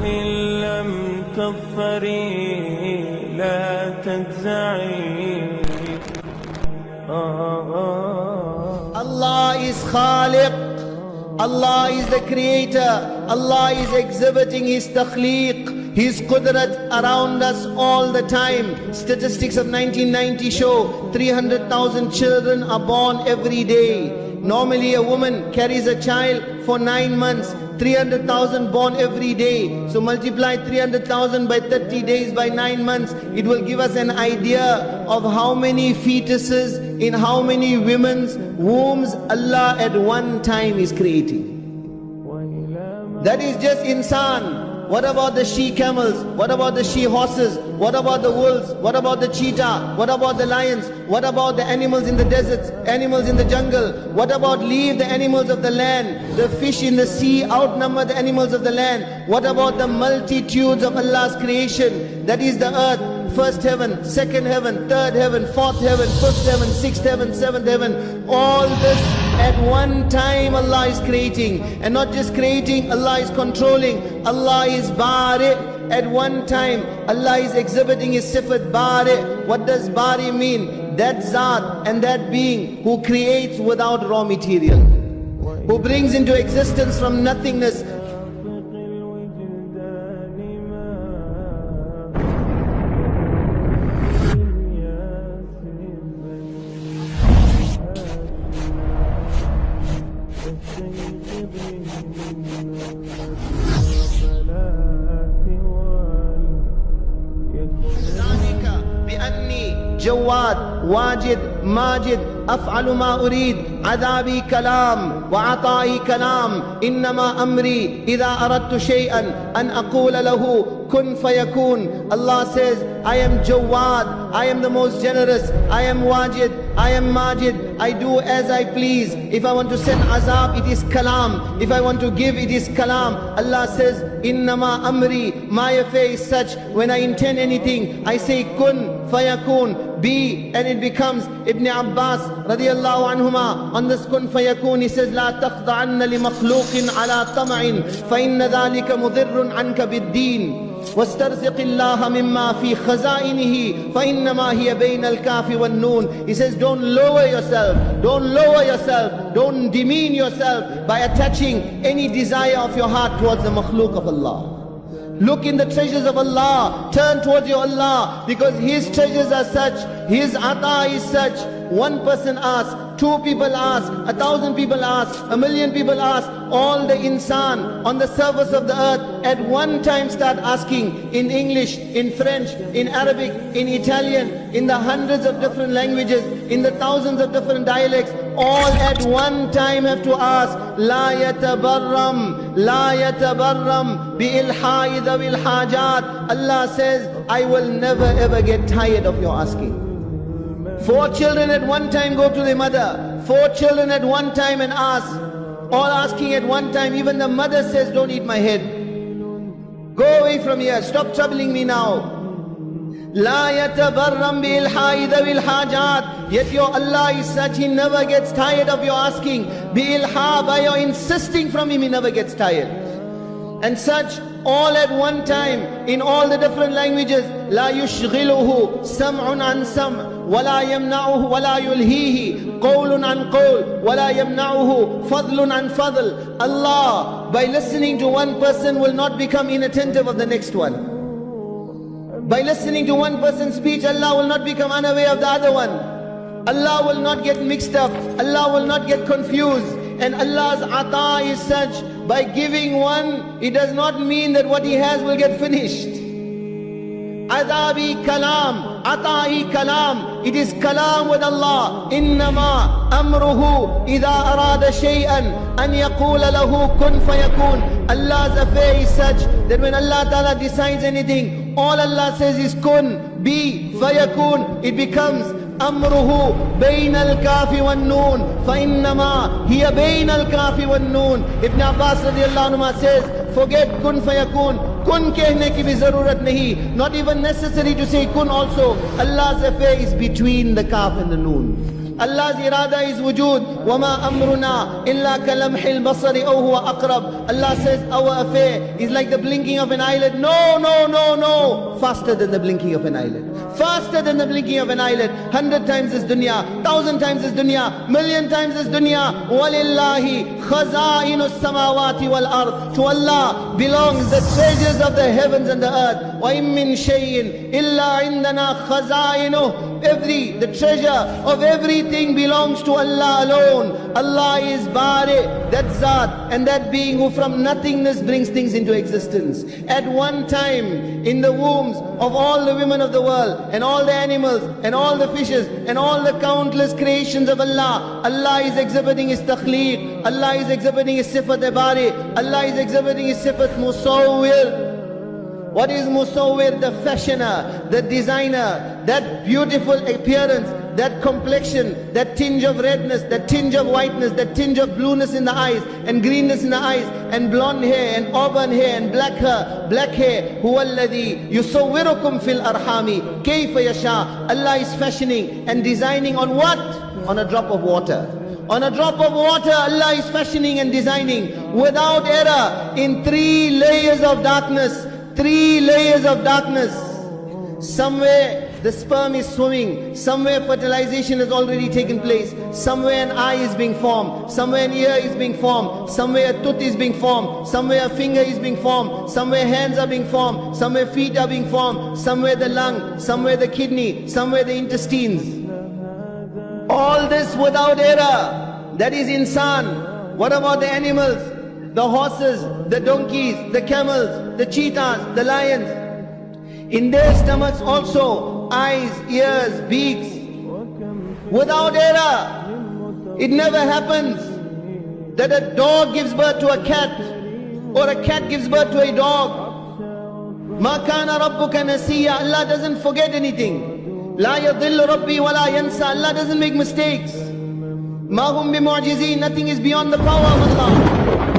إن لم تظفري لا تجزعي. Allah is Khaliq, Allah is the creator, Allah is exhibiting His takhliq, His qudrat around us all the time. Statistics of 1990 show 300,000 children are born every day. Normally a woman carries a child for 9 months, 300,000 born every day. So multiply 300,000 by 30 days by 9 months. It will give us an idea of how many fetuses in how many women's wombs Allah at one time is creating. That is just insan. What about the she-camels? What about the she-horses? What about the wolves? What about the cheetah? What about the lions? What about the animals in the deserts? Animals in the jungle? What about leave the animals of the land? The fish in the sea outnumber the animals of the land. What about the multitudes of Allah's creation? That is the earth. First heaven, second heaven, third heaven, fourth heaven, fifth heaven, sixth heaven, seventh heaven. All this at one time Allah is creating. And not just creating, Allah is controlling. Allah is Bari. At one time Allah is exhibiting His sifat Bari. What does Bari mean? That Zat and that being who creates without raw material, who brings into existence from nothingness. جواد واجد ماجد أفعل ما أريد عذابي كلام وعطائي كلام إنما أمري إذا أردت شيئا أن أقول له كن فيكون. Allah says, I am Jawad, I am the most generous, I am Wajid, I am Majid, I do as I please. If I want to send azab, it is kalam. If I want to give, it is kalam. Allah says, Innama amri, my affair is such, when I intend anything, I say kun fayakun, be, and it becomes. Ibn Abbas radiyallahu anhuma, on this kun fayakun, he says, La taqda'anna li makhluqin ala tama'in, fa inna dhalika mudirrun anka bid-deen. واسترزق الله مما في خزائنه فإنما هي بين الكاف والنون. He says, don't lower yourself, don't demean yourself by attaching any desire of your heart towards the makhluk of Allah. Look in the treasures of Allah, turn towards your Allah, because His treasures are such, His ata is such. One person asks, 2 people ask, 1,000 people ask, 1,000,000 people ask, all the insan on the surface of the earth at one time start asking in English, in French, in Arabic, in Italian, in the hundreds of different languages, in the thousands of different dialects, all at one time have to ask, La yatabarram bi-ilha'i dhawil hajat. Allah says, I will never ever get tired of your asking. 4 children at one time go to their mother, 4 children at one time and ask, all asking at one time. Even the mother says, don't eat my head, go away from here, stop troubling me now. La yatabarram bi-ilha'i dhawil hajat. Yet your Allah is such, He never gets tired of your asking. Bi-ilha, by your insisting from Him, He never gets tired. And such, all at one time, in all the different languages. La yushghiluhu sam'un an sam' wala yamna'uhu wala yulhihi qawlun an qawl wala yamna'uhu fadlun an fadl. Allah, by listening to one person, will not become inattentive of the next one. By listening to one person's speech, Allah will not become unaware of the other one. Allah will not get mixed up, Allah will not get confused. And Allah's ata is such, by giving one, it does not mean that what He has will get finished. Adabi kalam, ata'i kalam. It is kalam with Allah. Innama amruhu idha arada shay'an an yaqula lahu kun fayakun. Allah's affair is such that when Allah Ta'ala decides anything, all Allah says is kun, be, fayakun. It becomes. أمره بين الكاف والنون فإنما هي بين الكاف والنون. Ibn Abbas radiallahu anhu says, forget kun fayakun. Kun kehne ki bhi zarurat nahi. Not even necessary to say kun also. Allah's affair is between the kaf and the noon. Allah's irada is wujud. وَمَا أَمْرُنَا إِلَّا كَلَمْحِ الْبَصَرِ أَوْ هُوَ أَقْرَبُ. Allah says our affair is like the blinking of an eyelid. No. Faster than the blinking of an eyelid. Faster than the blinking of an eyelid. 100 times this dunya, 1,000 times this dunya, million times this dunya. وَلِلَّهِ خَزَائِنُ السَّمَاوَاتِ وَالْأَرْضِ. To Allah belongs the treasures of the heavens and the earth. وَإِن مِّن شَيْءٍ إِلَّا عِندَنَا خَزَائِنُهُ. The treasure of everything belongs to Allah alone. Allah is Bari, that Zat, and that being who from nothingness brings things into existence. At one time, in the wombs of all the women of the world, and all the animals, and all the fishes, and all the countless creations of Allah, Allah is exhibiting His takhleeq, Allah is exhibiting His sifat Bari, Allah is exhibiting His sifat Musawwir. What is Musawwir? The fashioner, the designer, that beautiful appearance, that complexion, that tinge of redness, that tinge of whiteness, that tinge of blueness in the eyes, and greenness in the eyes, and blonde hair, and auburn hair, and black hair. Huwa alladhi yusawwirukum fil arhami kayfa yasha. Allah is fashioning and designing on what? On a drop of water. On a drop of water, Allah is fashioning and designing without error in 3 layers of darkness. 3 layers of darkness. Somewhere the sperm is swimming, somewhere fertilization has already taken place, somewhere an eye is being formed, somewhere an ear is being formed, somewhere a tooth is being formed, somewhere a finger is being formed, somewhere hands are being formed, somewhere feet are being formed, somewhere the lung, somewhere the kidney, somewhere the intestines. All this without error. That is insan. What about the animals? The horses, the donkeys, the camels, the cheetahs, the lions. In their stomachs also, eyes, ears, beaks. Without error. It never happens that a dog gives birth to a cat, or a cat gives birth to a dog. مَا كَانَ رَبُّكَ نَسِيًّا. Allah doesn't forget anything. لَا يَضِلُّ رَبِّي وَلَا يَنْسَى. Allah doesn't make mistakes. مَا هُمْ بِمُعْجِزِينَ. Nothing is beyond the power of Allah.